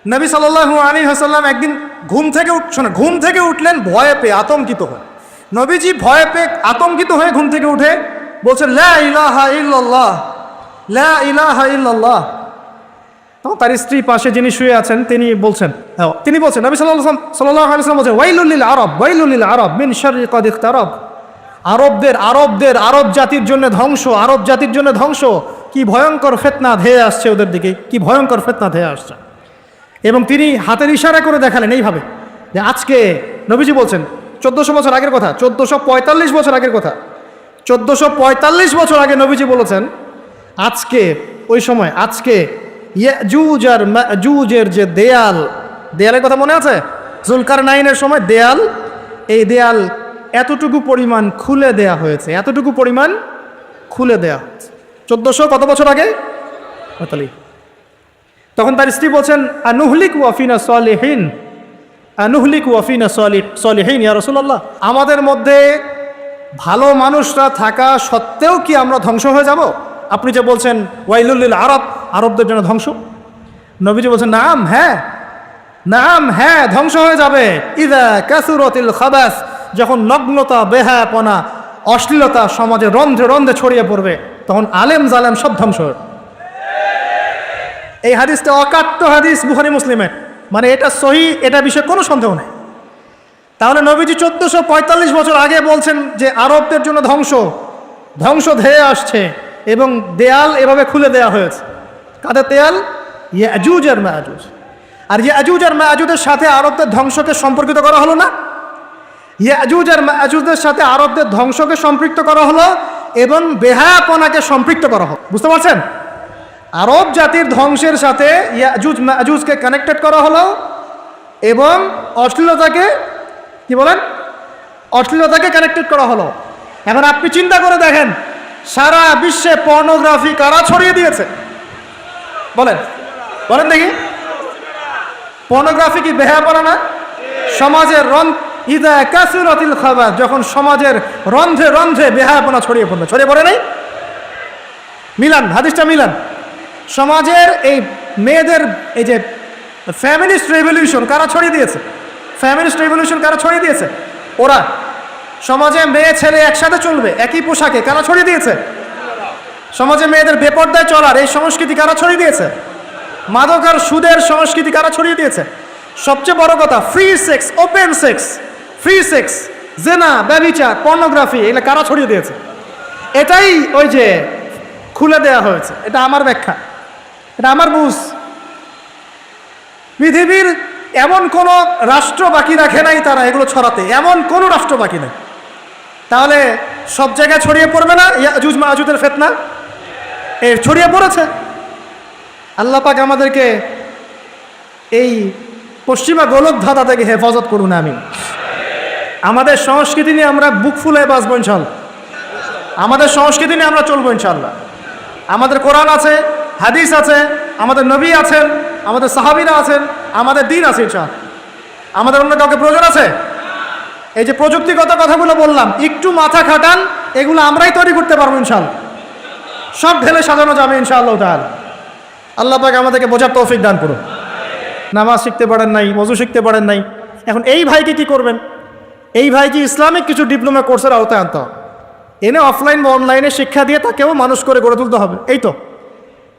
নবী সাল্লাল্লাহু আলাইহি ওয়াসাল্লাম একদিন ঘুম থেকে উঠলেন ভয়ে পেয়ে, আতঙ্কিত হয়ে। নবীজি ভয়ে পেয়ে আতঙ্কিত হয়ে ঘুম থেকে উঠে বলছেন, লা ইলাহা ইল্লাল্লাহ, লা ইলাহা ইল্লাল্লাহ। তখন তার স্ত্রী পাশে যিনি শুয়ে আছেন তিনি বলছেন নবী সাল্লাল্লাহু আলাইহি ওয়াসাল্লাম বলছেন, ওয়াইলুল লিল আরব, ওয়াইলুল লিল আরব মিন শাররি কাদ ইকতারাব। আরব জাতির জন্য ধ্বংস, আরব জাতির জন্য ধ্বংস। কি ভয়ঙ্কর ফিতনা ধেয়ে আসছে ওদের দিকে, কি ভয়ঙ্কর ফিতনা ধেয়ে আসছে। এবং তিনি হাতের ইশারা করে দেখালেন এইভাবে যে আজকে, নবীজি বলছেন 1400 বছর আগের কথা, 1445 বছর আগের কথা, 1445 বছর আগে নবীজি বলেছেন আজকে, ওই সময় আজকে ইয়াজুজ আর মাজুজের যে দেয়ালের কথা মনে আছে? জুলকারনাইনের সময় এই দেয়াল এতটুকু পরিমাণ খুলে দেয়া হয়েছে, এতটুকু পরিমাণ খুলে দেয়া হয়েছে 1400 কত বছর আগে? 45। তখন তার স্ত্রী বলছেন, আনুহলিক ওয়াফিনা সালিহিন, আনুহলিক ওয়াফিনা সালিহিন ইয়া রাসূলুল্লাহ, আমাদের মধ্যে ভালো মানুষরা থাকা সত্ত্বেও কি আমরা ধ্বংস হয়ে যাব? আপনি যে বলছেন ওয়াইলুল লিল আরব, আরবদের জন্য ধ্বংস। নবীজি বলছেন, নাম হ্যাঁ ধ্বংস হয়ে যাবে। ইযা কাসুরাতিল খাবাস, যখন নগ্নতা, বেহায়াপনা, অশ্লীলতা সমাজে রন্ধ্রে রন্ধ্রে ছড়িয়ে পড়বে, তখন আলেম জালেম সব ধ্বংস হবে। এই হাদিসটা অকাট্য হাদিস বুখারী মুসলিমের, মানে এটা সহিহ, এটা বিষয়ে কোনো সন্দেহ নেই। তাহলে নবীজি 1445 বছর আগে বলছেন যে আরবদের জন্য ধ্বংস ধেয়ে আসছে, এবং দেয়াল এভাবে খুলে দেয়া হয়েছে। কাদের দেয়াল? ইয়াজুজ আর মাজুজ। আর ইয়াজুজ আর মাজুজের সাথে আরবদের ধ্বংসকে সম্পর্কিত করা হলো না? ইয়াজুজ আর মাজুজের সাথে আরবদের ধ্বংসকে সম্পৃক্ত করা হলো এবং বেহায়াপনাকে সম্পৃক্ত করা হলো। বুঝতে পারছেন? আরব জাতির ধ্বংসের সাথে ইয়াজুজ মাজুজকে কানেক্টেড করা হলো এবং অশ্লীলতাকে, কি বলেন, অশ্লীলতাকে কানেক্টেড করা হলো। এখন আপনি চিন্তা করে দেখেন, সারা বিশ্বে পর্নোগ্রাফি কারা ছড়িয়ে দিয়েছে? বলেন দেখি। পর্নোগ্রাফি কি বেহায়াপনা না? সমাজের ইদা কাসুরাতিল খাবাস, যখন সমাজের রন্ধ্রে রন্ধ্রে বেহায়াপনা ছড়িয়ে পড়ে নাই? হাদিসটা মিলান। সমাজের এই মেয়েদের, এই যে ফ্যামিলিস্ট রেভলিউশন কারা ছড়িয়ে দিয়েছে? ওরা। সমাজে মেয়ে ছেলে একসাথে চলবে একই পোশাকে কারা ছড়িয়ে দিয়েছে? সমাজে মেয়েদের বেপর্দায় চলার এই সংস্কৃতি কারা ছড়িয়ে দিয়েছে? মাদক আর সুদের সংস্কৃতি কারা ছড়িয়ে দিয়েছে? সবচেয়ে বড় কথা, ফ্রি সেক্স, ওপেন সেক্স, জেনা, ব্যভিচার, পর্নোগ্রাফি, এগুলো কারা ছড়িয়ে দিয়েছে? এটাই ওই যে খুলে দেয়া হয়েছে। এটা আমার ব্যাখ্যা, এটা আমার বুঝ। পৃথিবীর এমন কোন রাষ্ট্র বাকি রাখে নাই তারা এগুলো ছড়াতে, এমন কোন রাষ্ট্র বাকি নেই। তাহলে সব জায়গায় ছড়িয়ে পড়বে না ইয়াজুজ মাজুজের ফিতনা? ছড়িয়ে পড়েছে। আল্লাহ পাক আমাদেরকে এই পশ্চিমা গোলকধাঁধা থেকে হেফাজত করুন, আমিন। আমাদের সংস্কৃতি নিয়ে আমরা বুক ফুলে বাঁচবো ইনশাআল্লাহ, আমাদের সংস্কৃতি নিয়ে আমরা চলবো ইনশাআল্লাহ। আমাদের কোরআন আছে, হাদিস আছে, আমাদের নবী আছেন, আমাদের সাহাবীরা আছেন, আমাদের দিন আছে ইনশাআল্লাহ। আমাদের অন্য কাউকে প্রয়োজন আছে? এই যে প্রযুক্তিগত কথাগুলো বললাম, একটু মাথা খাটান, এগুলো আমরাই তৈরি করতে পারবো ইনশাআল্লাহ। সব ঢেলে সাজানো যাবে ইনশাআল্লাহ তাআলা। আল্লাহ পাক আমাদেরকে বোঝার তৌফিক দান করুন। নামাজ শিখতে পারেন নাই, ওযু শিখতে পারেন নাই, এখন এই ভাইকে কি করবেন? এই ভাইকে ইসলামিক কিছু ডিপ্লোমা কোর্সের আওতায় আনতে হবে, এনে অফলাইন বা অনলাইনে শিক্ষা দিয়ে তাকেও মানুষ করে গড়ে তুলতে হবে। এই তো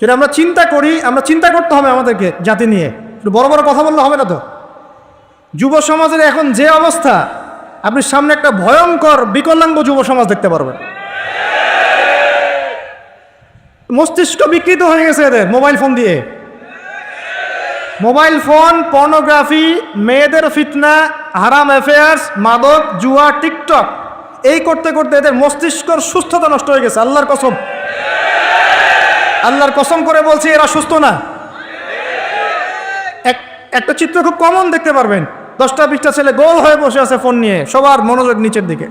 যদি আমরা চিন্তা করি, আমরা চিন্তা করতে হবে আমাদেরকে জাতি নিয়ে, বড় বড় কথা বললে হবে না তো। যুব সমাজের এখন যে অবস্থা, আপনি সামনে একটা ভয়ঙ্কর বিকলাঙ্গ যুব সমাজ দেখতে পারবেন। মস্তিষ্ক বিকৃত হয়ে গেছে এদের মোবাইল ফোন দিয়ে। মোবাইল ফোন, পর্নোগ্রাফি, মেয়েদের ফিতনা, হারাম অ্যাফেয়ার্স, মাদক, জুয়া, টিকটক, এই করতে করতে এদের মস্তিষ্কর সুস্থতা নষ্ট হয়ে গেছে। আল্লাহর কসম করে বলছি, এরা সুস্থ না। একটা চিত্র খুব কমন দেখতে পারবেন, 10টা-20টা ছেলে গোল হয়ে বসে আছে ফোন নিয়ে, সবার মনোযোগ নিচের দিকে।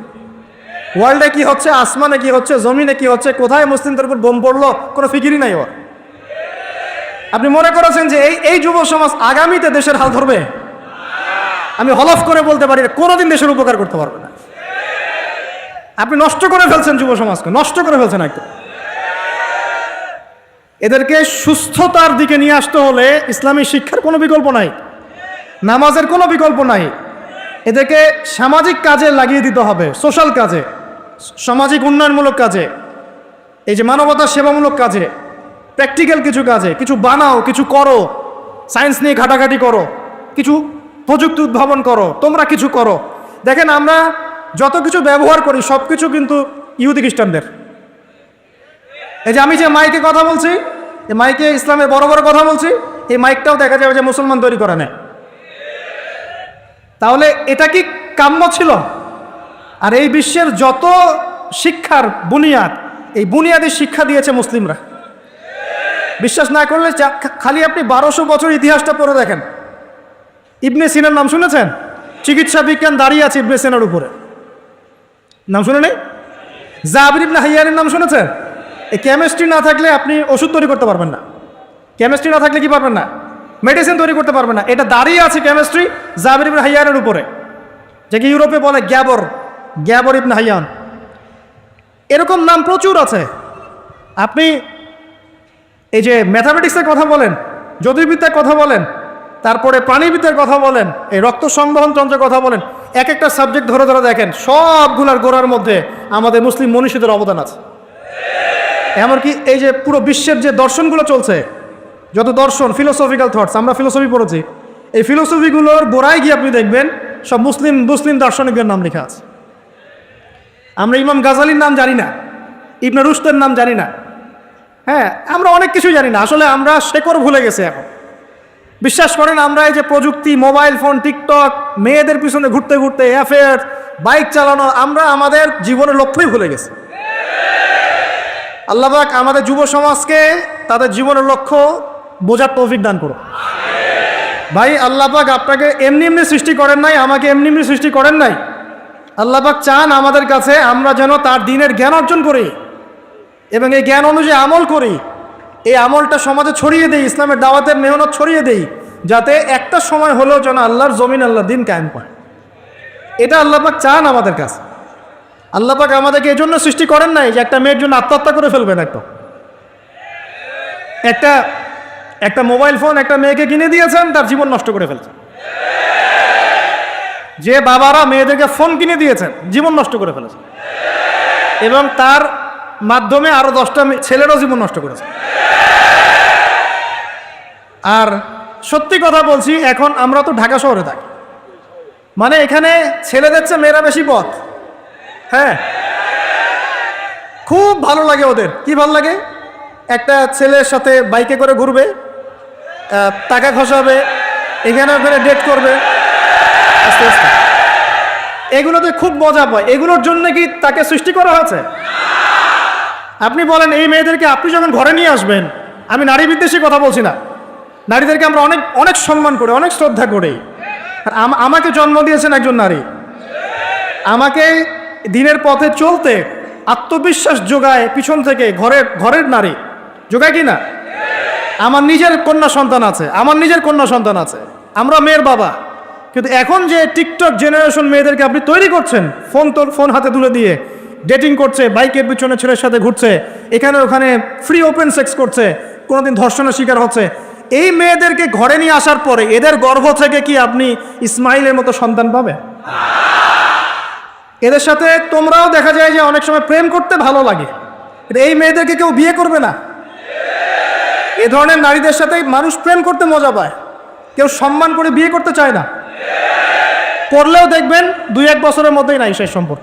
ওয়ার্ল্ডে কি হচ্ছে, আসমানে কি হচ্ছে, জমিনে কি হচ্ছে, কোথায় মুসলিমদের উপর বোম পড়লো, কোনো ফিকিরই নাই ওর। আপনি মনে করেছেন যে এই যুব সমাজ আগামীতে দেশের হাল ধরবে? আমি হলফ করে বলতে পারি কোনোদিন দেশের উপকার করতে পারবে না। আপনি নষ্ট করে ফেলছেন যুব সমাজকে, নষ্ট করে ফেলছেন একদম। এদেরকে সুস্থতার দিকে নিয়ে আসতে হলে ইসলামী শিক্ষার কোনো বিকল্প নাই, নামাজের কোনো বিকল্প নাই। এদেরকে সামাজিক কাজে লাগিয়ে দিতে হবে, সোশ্যাল কাজে, সামাজিক উন্নয়নমূলক কাজে, এই যে মানবতার সেবামূলক কাজে, প্র্যাকটিক্যাল কিছু কাজে, কিছু বানাও, কিছু করো, সায়েন্স নিয়ে ঘাটাঘাটি করো, কিছু প্রযুক্তি উদ্ভাবন করো, তোমরা কিছু করো। দেখেন আমরা যত কিছু ব্যবহার করি সব কিছু কিন্তু ইহুদি খ্রিস্টানদের। এই যে আমি যে মাইকে কথা বলছি, এই মাইকে ইসলামের বড় বড় কথা বলছি, এই মাইকটাও দেখা যাবে যে মুসলমান তৈরি করে নেয়। তাহলে এটা কি কাম্য ছিল? আর এই বিশ্বের যত শিক্ষার বুনিয়াদ, এই বুনিয়াদি শিক্ষা দিয়েছে মুসলিমরা। বিশ্বাস না করলে খালি আপনি 1200 বছর ইতিহাসটা পড়ে দেখেন। ইবনে সিনার নাম শুনেছেন? চিকিৎসা বিজ্ঞান দাঁড়িয়ে আছে ইবনে সিনার উপরে, নাম শুনে নেই? জাবির ইবনে হাইয়ানের নাম শুনেছেন? এই কেমিস্ট্রি না থাকলে আপনি ওষুধ তৈরি করতে পারবেন না। কেমিস্ট্রি না থাকলে কি পারবেন না? মেডিসিন তৈরি করতে পারবেন না। এটা দাঁড়িয়ে আছে কেমিস্ট্রি জাবির ইবনে হাইয়ানের উপরে, যাকে ইউরোপে বলে গ্যাবর ইবনে হাইয়ান। এরকম নাম প্রচুর আছে। আপনি এই যে ম্যাথামেটিক্সের কথা বলেন, জ্যোতির্বিদ্যার কথা বলেন, তারপরে প্রাণীবিদ্যার কথা বলেন, এই রক্ত সংবহন তন্ত্রের কথা বলেন, এক একটা সাবজেক্ট ধরে ধরে দেখেন, সবগুলার গোড়ার মধ্যে আমাদের মুসলিম মনীষীদের অবদান আছে। এমনকি এই যে পুরো বিশ্বের যে দর্শনগুলো চলছে, যত দর্শন, ফিলোসফিক্যাল থটস, আমরা ফিলোসফি পড়েছি, এই ফিলোসফিগুলোর গোড়ায় গিয়ে আপনি দেখবেন সব মুসলিম দার্শনিকদের নাম লেখা আছে। আমরা ইমাম গাজালির নাম জানি না, ইবনে রুশদের নাম জানি না, হ্যাঁ আমরা অনেক কিছু জানি না। আসলে আমরা শেকড় ভুলে গেছি এখন। বিশ্বাস করেন আমরা এই যে প্রযুক্তি, মোবাইল ফোন, টিকটক, মেয়েদের পিছনে ঘুরতে ঘুরতে, অ্যাফেয়ার, বাইক চালানো, আমরা আমাদের জীবনের লক্ষ্যই ভুলে গেছি। আল্লাহ পাক আমাদের যুব সমাজকে তাদের জীবনের লক্ষ্য বোঝার তৌফিক দান করো। ভাই আল্লাহ পাক আপনাকে এমনি এমনি সৃষ্টি করেন নাই, আমাকে এমনি এমনি সৃষ্টি করেন নাই। আল্লাহ পাক চান আমাদের কাছে আমরা যেন তার দ্বীনের জ্ঞান অর্জন করি এবং এই জ্ঞান অনুযায়ী আমল করি। এই আমলটা সমাজে ছড়িয়ে দেই, ইসলামের দাওয়াতের মেহনত ছড়িয়ে দেই, যাতে একটা সময় হলেও যেন আল্লাহর জমিন, আল্লাহর দ্বীন কায়েম পায়। এটা আল্লাহ পাক চান আমাদের কাছে। আল্লাহ পাক আমাদেরকে এই জন্য সৃষ্টি করেন নাই যে একটা মেয়ের জন্য আত্মহত্যা করে ফেলবেন। একটা মোবাইল ফোন একটা মেয়েকে কিনে দিয়েছেন, তার জীবন নষ্ট করে ফেলছেন। যে বাবারা মেয়েদেরকে ফোন কিনে দিয়েছেন, জীবন নষ্ট করে ফেলেছেন এবং তার মাধ্যমে আরো 10টা ছেলেরও জীবন নষ্ট করেছে। আর সত্যি কথা বলছি, এখন আমরা তো ঢাকা শহরে থাকি, মানে এখানে ছেলেদের চেয়ে মেয়েরা বেশি পথ। হ্যাঁ, খুব ভালো লাগে ওদের। কি ভালো লাগে? একটা ছেলের সাথে বাইকে করে ঘুরবে, টাকা খসাবে, এখানে ওখানে ডেট করবে, আস্তে আস্তে। এগুলোতে খুব মজা পায়। এগুলোর জন্য কি তাকে সৃষ্টি করা হয়েছে? আপনি বলেন এই মেয়েদেরকে আপনি যখন ঘরে নিয়ে আসবেন, আমি নারী বিদ্বেষী কথা বলছি না, নারীদেরকে আমরা অনেক অনেক সম্মান করি, অনেক শ্রদ্ধা করি। আর আমাকে জন্ম দিয়েছেন একজন নারী, আমাকে দিনের পথে চলতে আত্মবিশ্বাস যোগায় পিছন থেকে, ঘরের নারী যোগায় কি না? আমার নিজের কন্যা সন্তান আছে, আমরা মেয়ের বাবা। কিন্তু এখন যে টিকটক জেনারেশন মেয়েদেরকে আপনি তৈরি করছেন, ফোন হাতে তুলে দিয়ে ডেটিং করছে, বাইকের পিছনে ছেলের সাথে ঘুরছে, এখানে ওখানে ফ্রি ওপেন সেক্স করছে, কোনোদিন ধর্ষণের শিকার হচ্ছে, এই মেয়েদেরকে ঘরে নিয়ে আসার পরে এদের গর্ভ থেকে কি আপনি ইসমাইলের মতো সন্তান পাবে? এদের সাথে তোমরাও দেখা যায় যে অনেক সময় প্রেম করতে ভালো লাগে, এই মেয়েদেরকে কেউ বিয়ে করবে না। এ ধরনের নারীদের সাথে মানুষ প্রেম করতে মজা পায়, কেউ সম্মান করে বিয়ে করতে চায় না। করলেও দেখবেন 2-1 বছরের মধ্যেই নাই সেই সম্পর্ক,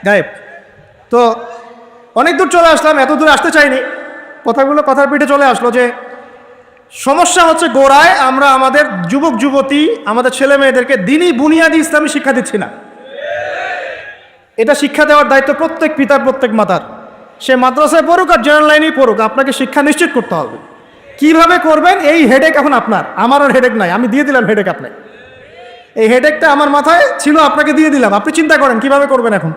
গায়েব। তো অনেক দূর চলে আসলাম, এত দূর আসতে চাইনি, কথার পিঠে চলে আসলো যে সমস্যা হচ্ছে গোড়ায় আমরা আমাদের যুবক যুবতী, আমাদের ছেলে মেয়েদেরকে দিনই বুনিয়াদি ইসলামী শিক্ষা দিচ্ছি না। এটা শিক্ষা দেওয়ার দায়িত্ব প্রত্যেক পিতার, প্রত্যেক মাতার। সে মাদ্রাসায় পড়ুক আর জেনারেল লাইনেই পড়ুক, আপনাকে শিক্ষা নিশ্চিত করতে হবে। কিভাবে করবেন এই হেডেক এখন আপনার, আমার আর হেডেক নাই, আমি দিয়ে দিলাম হেডেক আপনাকে। এই হেডেকটা আমার মাথায় ছিল, আপনাকে দিয়ে দিলাম, আপনি চিন্তা করেন কিভাবে করবেন। এখন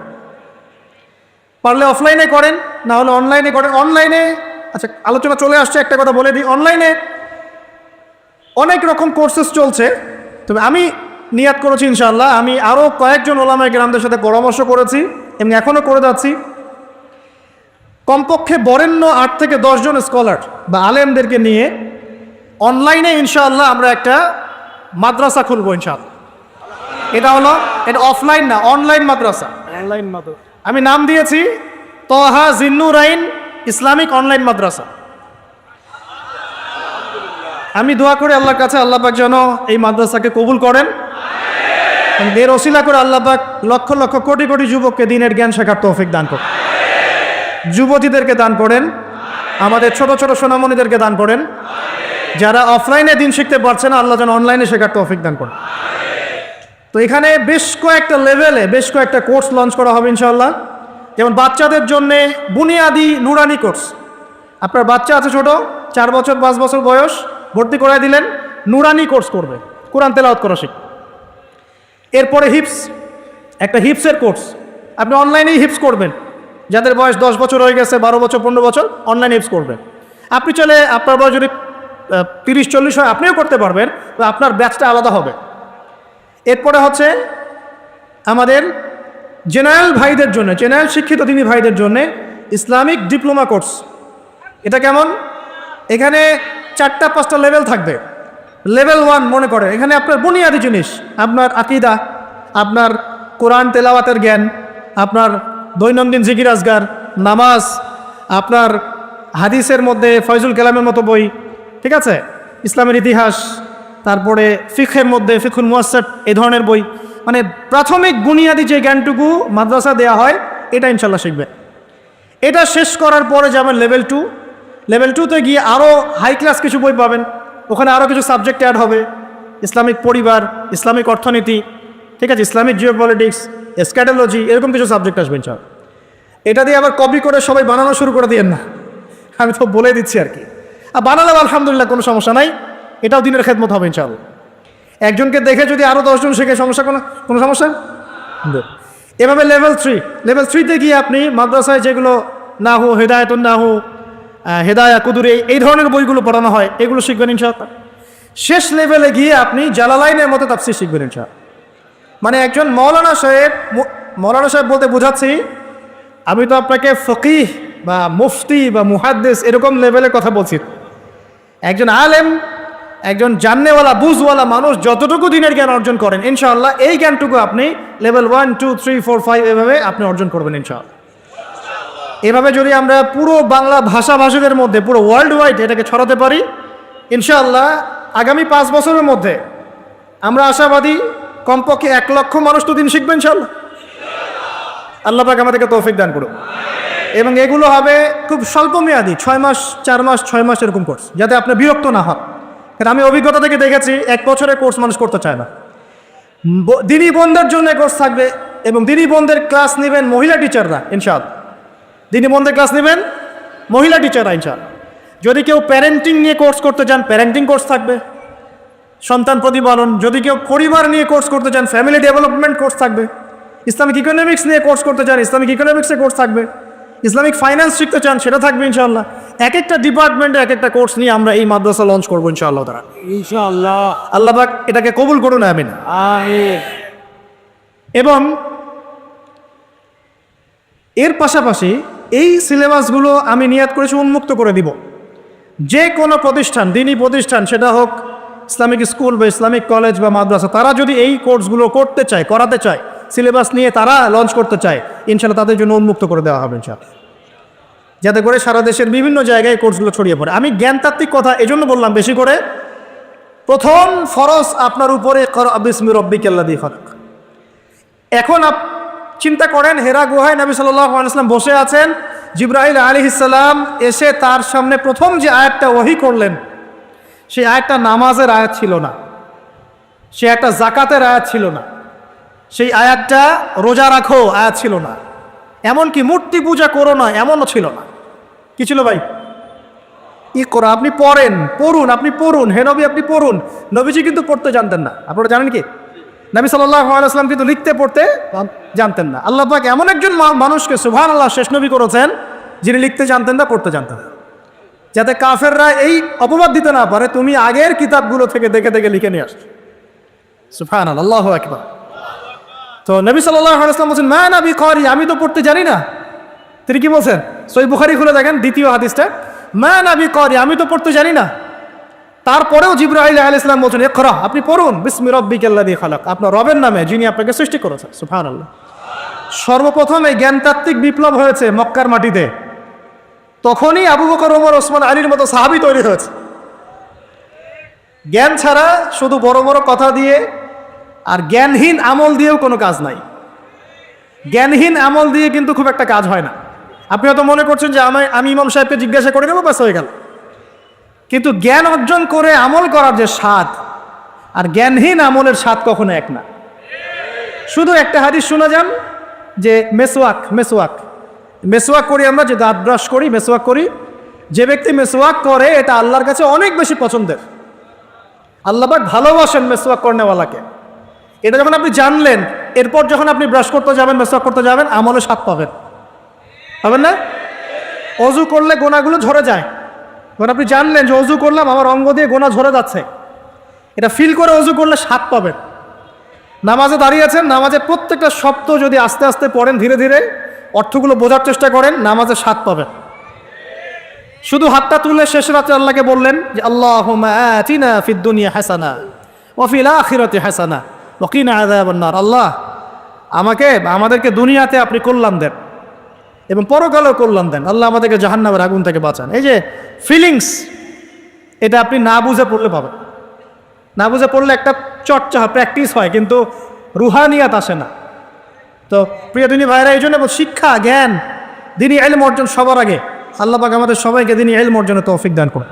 পারলে অফলাইনে করেন, না হলে অনলাইনে করেন। অনলাইনে আচ্ছা আলোচনা চলে আসছে, একটা কথা বলে দিই, অনলাইনে অনেক রকম কোর্সেস চলছে। তবে আমি নিয়াত করেছি ইনশাআল্লাহ, আমি আরও কয়েকজন ওলামায়ে কেরামদের সাথে পরামর্শ করেছি এবং এখনও করে যাচ্ছি। কমপক্ষে বরেণ্য 8 থেকে 10 জন স্কলার বা আলেমদেরকে নিয়ে অনলাইনে ইনশাআল্লাহ আমরা একটা মাদ্রাসা খুলবো ইনশাআল্লাহ। এটা অফলাইন না, অনলাইন মাদ্রাসা। আমি নাম দিয়েছি তহা জিন্নুরাইন ইসলামিক অনলাইন মাদ্রাসা। আমি দোয়া করি আল্লাহর কাছে, আল্লাহ পাক যেন এই মাদ্রাসাকে কবুল করেন। এর ওসিলা করে আল্লাহ পাক লক্ষ লক্ষ কোটি কোটি যুবককে দিনের জ্ঞান শেখার তৌফিক দান করেন, যুবতীদেরকে দান করেন, আমাদের ছোট ছোট সোনামণিদেরকে দান করেন। যারা অফলাইনে দিন শিখতে পারছে না, আল্লাহ যেন অনলাইনে শেখার তৌফিক দান করেন। তো এখানে বেশ কয়েকটা লেভেলে বেশ কয়েকটা কোর্স লঞ্চ করা হবে ইনশাআল্লাহ। যেমন বাচ্চাদের জন্য বুনিয়াদি নুরানি কোর্স। আপনার বাচ্চা আছে ছোট, 4 বছর 5 বছর বয়স, ভর্তি করায় দিলেন, নুরানি কোর্স করবে, কোরআন তেলাওয়াত করা শিখবে। এরপরে হিপস, একটা হিপসের কোর্স, আপনি অনলাইনেই হিপস করবেন। যাদের বয়স 10 বছর হয়ে গেছে, 12 বছর 15 বছর, অনলাইন হিপস করবেন। আপনি চলে, আপনার বয়স যদি 30-40 হয় আপনিও করতে পারবেন, তো আপনার ব্যাচটা আলাদা হবে। এরপরে হচ্ছে আমাদের জেনারেল ভাইদের জন্য, জেনারেল শিক্ষিত দিনী ভাইদের জন্য ইসলামিক ডিপ্লোমা কোর্স। এটা কেমন? এখানে 4-5টা লেভেল থাকবে। লেভেল 1 মনে করে এখানে আপনার বুনিয়াদি জিনিস, আপনার আকীদা, আপনার কোরআন তেলাওয়াতের জ্ঞান, আপনার দৈনন্দিন জিকির আজগার, নামাজ, আপনার হাদিসের মধ্যে ফয়জুল কালামের মতো বই, ঠিক আছে, ইসলামের ইতিহাস, তারপরে ফিকহের মধ্যে ফিকহুল মুয়াসসার, এই ধরনের বই। মানে প্রাথমিক বুনিয়াদি যে জ্ঞানটুকু মাদ্রাসা দেওয়া হয় এটা ইনশাল্লাহ শিখবে। এটা শেষ করার পরে যাবেন লেভেল 2। লেভেল 2তে গিয়ে আরও হাই ক্লাস কিছু বই পাবেন, ওখানে আরও কিছু সাবজেক্ট অ্যাড হবে, ইসলামিক পরিবার, ইসলামিক অর্থনীতি, ঠিক আছে, ইসলামিক জিওপলিটিক্স, এসক্যাটোলজি, এরকম কিছু সাবজেক্ট আসবে ইনশাল্লাহ। এটা দিয়ে আবার কপি করে সবাই বানানো শুরু করে দিয়েন না, আমি তো বলে দিচ্ছি আর কি। আর বানালে আলহামদুলিল্লাহ কোনো সমস্যা নাই, এটাও দিনের খেদমত হবে ইনশাআল্লাহ। একজনকে দেখে যদি আরও 10 জন শেখে সমস্যা, কোনো সমস্যা। এভাবে লেভেল 3তে গিয়ে আপনি মাদ্রাসায় যেগুলো নাহু, হেদায়েতুন নাহু, হেদায়া কুদুরি, এই ধরনের বইগুলো পড়ানো হয়, এগুলো শিখবেন ইনশাআল্লাহ। শেষ লেভেলে গিয়ে আপনি জালালাইনের মতো তাফসীর শিখবেন ইনশাআল্লাহ। মানে একজন মৌলানা সাহেব বলতে বোঝাচ্ছি, আমি তো আপনাকে ফকিহ বা মুফতি বা মুহাদ্দিস এরকম লেভেলের কথা বলছি। একজন আলেম, একজন জাননেওয়ালা, বুঝওয়ালা মানুষ যতটুকু দিনের জ্ঞান অর্জন করেন ইনশাআল্লাহ, এই জ্ঞানটুকু আপনি লেভেল 1, 2, 3, 4, 5 এভাবে আপনি অর্জন করবেন ইনশাআল্লাহ। এভাবে যদি আমরা পুরো বাংলা ভাষাভাষীদের মধ্যে, পুরো ওয়ার্ল্ড ওয়াইড এটাকে ছড়াতে পারি ইনশাআল্লাহ, আগামী 5 বছরের মধ্যে আমরা আশাবাদী কমপক্ষে 1 লক্ষ মানুষ তো দিন শিখবেন ইনশাআল্লাহ। আল্লাহ পাক আমাদেরকে তৌফিক দান করুন। এবং এগুলো হবে খুব স্বল্প মেয়াদি, 6 মাস, 4 মাস, 6 মাস এরকম কোর্স, যাতে আপনি বিরক্ত না হন। কারণ আমি অভিজ্ঞতা থেকে দেখেছি 1 বছরের কোর্স মানুষ করতে চায় না। দিনী বোনদের জন্য কোর্স থাকবে, এবং দিনী বোনদের ক্লাস নেবেন মহিলা টিচাররা ইনশাআল্লাহ। দিনী বোনদের ক্লাস নেবেন মহিলা টিচাররা ইনশাআল্লাহ। যদি কেউ প্যারেন্টিং নিয়ে কোর্স করতে চান, প্যারেন্টিং কোর্স থাকবে, সন্তান প্রতিপালন। যদি কেউ পরিবার নিয়ে কোর্স করতে চান, ফ্যামিলি ডেভেলপমেন্ট কোর্স থাকবে। ইসলামিক ইকোনমিক্স নিয়ে কোর্স করতে চান, ইসলামিক ইকোনমিক্সের কোর্স থাকবে। ইসলামিক ফাইন্যান্স শিখতে চান, সেটা থাকবে ইনশাআল্লাহ। এক একটা ডিপার্টমেন্টে এক একটা কোর্স নিয়ে আমরা এই মাদ্রাসা লঞ্চ করবো ইনশাআল্লাহ তাআলা। ইনশাআল্লাহ। আল্লাহ পাক এটাকে কবুল করুন, আমিন। আমিন। এবং এর পাশাপাশি এই সিলেবাসগুলো আমি নিয়াত করেছি উন্মুক্ত করে দিব। যে কোনো প্রতিষ্ঠান, দিনী প্রতিষ্ঠান, সেটা হোক ইসলামিক স্কুল বা ইসলামিক কলেজ বা মাদ্রাসা, তারা যদি এই কোর্সগুলো করতে চায়, করাতে চায়, সিলেবাস নিয়ে তারা লঞ্চ করতে চায়, ইনশাআল্লাহ তাদের জন্য উন্মুক্ত করে দেওয়া হবে ইনশাআল্লাহ, যাতে করে সারা দেশের বিভিন্ন জায়গায় কোর্সগুলো ছড়িয়ে পড়ে। আমি জ্ঞানতাত্ত্বিক কথা এজন্য বললাম বেশি করে, প্রথম ফরজ আপনার উপরে ইকরা বিসমি রাব্বিকাল্লাযী খালাক। এখন চিন্তা করেন, হেরা গুহায় নবী সাল্লাল্লাহু আলাইহি ওয়াসাল্লাম বসে আছেন, জিবরাইল আলাইহিস সালাম এসে তার সামনে প্রথম যে আয়াতটা ওহী করলেন, সেই আয়াতটা নামাজের আয়াত ছিল না, সে একটা জাকাতের আয়াত ছিল না, সেই আয়াতটা রোজা রাখো আয়াত ছিল না, এমনকি মূর্তি পূজা করো না এমনও ছিল না। কি ছিল ভাই? ইকরা, আপনি পড়ুন, আপনি পড়ুন, হে নবী আপনি পড়ুন। নবীজি কিন্তু পড়তে জানতেন না, আপনারা জানেন কি? নবী সাল্লাল্লাহু আলাইহি ওয়াসাল্লাম কিন্তু লিখতে পড়তে জানতেন না। আল্লাহ পাক এমন একজন মানুষকে সুবহানাল্লাহ শেষ নবী করেছেন, যিনি লিখতে জানতেন না, পড়তে জানতেন না, যাতে কাফেররা এই অপবাদ দিতে না পারে তুমি আগের কিতাবগুলো থেকে দেখে দেখে লিখে নিয়ে আসছো। সুবহানাল্লাহ, আল্লাহু আকবার। তো নবী সাল্লাল্লাহু আলাইহি ওয়াসাল্লাম বলেন, মা নবী করি, আমি তো পড়তে জানি না। তিনি কি বলছেন? সহিহ বুখারী খুলে দেখেন দ্বিতীয় হাদিসটা, মা নাবি করি, আমি তো পড়তে জানি না। তারপরেও জিবরাইল আলাইহিস সালাম বলছেন ইকরা, আপনি পড়ুন, বিসমি রাব্বিকাল্লাযী খালাক, আপনার রবের নামে যিনি আপনাকে সৃষ্টি করেছেন। সুবহানাল্লাহ। সর্বপ্রথম এই জ্ঞানতাত্ত্বিক বিপ্লব হয়েছে মক্কার মাটিতে, তখনই আবু বকর, ওমর, ওসমান, আলীর মতো সাহাবী তৈরি হয়েছে। জ্ঞান ছাড়া শুধু বড় বড় কথা দিয়ে আর জ্ঞানহীন আমল দিয়েও কোনো কাজ নাই। জ্ঞানহীন আমল দিয়ে কিন্তু খুব একটা কাজ হয় না। আপনি হয়তো মনে করছেন যে আমি ইমাম সাহেবকে জিজ্ঞাসা করে নেবো, ব্যাস হয়ে গেল। কিন্তু জ্ঞান অর্জন করে আমল করার যে স্বাদ আর জ্ঞানহীন আমলের স্বাদ কখনো এক না। শুধু একটা হাদিস শোনা যান যে মেসওয়াক করি আমরা, যে দাঁত ব্রাশ করি, মেসওয়াক করি, যে ব্যক্তি মেসওয়াক করে এটা আল্লাহর কাছে অনেক বেশি পছন্দের। আল্লাহ পাক ভালোবাসেন মেসওয়াক করনেওয়ালাকে। এটা যখন আপনি জানলেন, এরপর যখন আপনি ব্রাশ করতে যাবেন, মেসওয়াক করতে যাবেন, আমলে স্বাদ পাবেন না? অজু করলে গোনাগুলো ঝরে যায়, যখন আপনি জানলেন যে অজু করলাম আমার অঙ্গ দিয়ে গোনা ঝরে যাচ্ছে, এটা ফিল করে অজু করলে স্বাদ পাবেন। নামাজে দাঁড়িয়ে আছেন, নামাজের প্রত্যেকটা শব্দ যদি আস্তে আস্তে পড়েন, ধীরে ধীরে অর্থগুলো বোঝার চেষ্টা করেন, নামাজে স্বাদ পাবেন। শুধু হাতটা তুলে শেষ রাতে আল্লাহকে বললেন যে আল্লাহুম্মা আতিনা ফিদ দুনিয়া হাসানা ওয়া ফিল আখিরাতি হাসানা ওয়া কিনা আযাবান নার। আল্লাহ আমাদেরকে দুনিয়াতে আপনি কল্যাণ দেন এবং পরকালেও কল্যাণ দেন। আল্লাহ আমাদেরকে জাহান্নামের আগুন থেকে বাঁচান। এই যে ফিলিংস, এটা আপনি না বুঝে পড়লে পাবেন। না বুঝে পড়লে একটা চর্চা, প্র্যাকটিস হয়, কিন্তু রুহানিয়াত আসে না। তো প্রিয় দিনী ভাইরা, এই জন্য শিক্ষা, জ্ঞান, দিনী ইলম অর্জন সবার আগে। আল্লাহ পাক আমাদের সবাইকে দিনী ইলম অর্জনের তৌফিক দান করুন।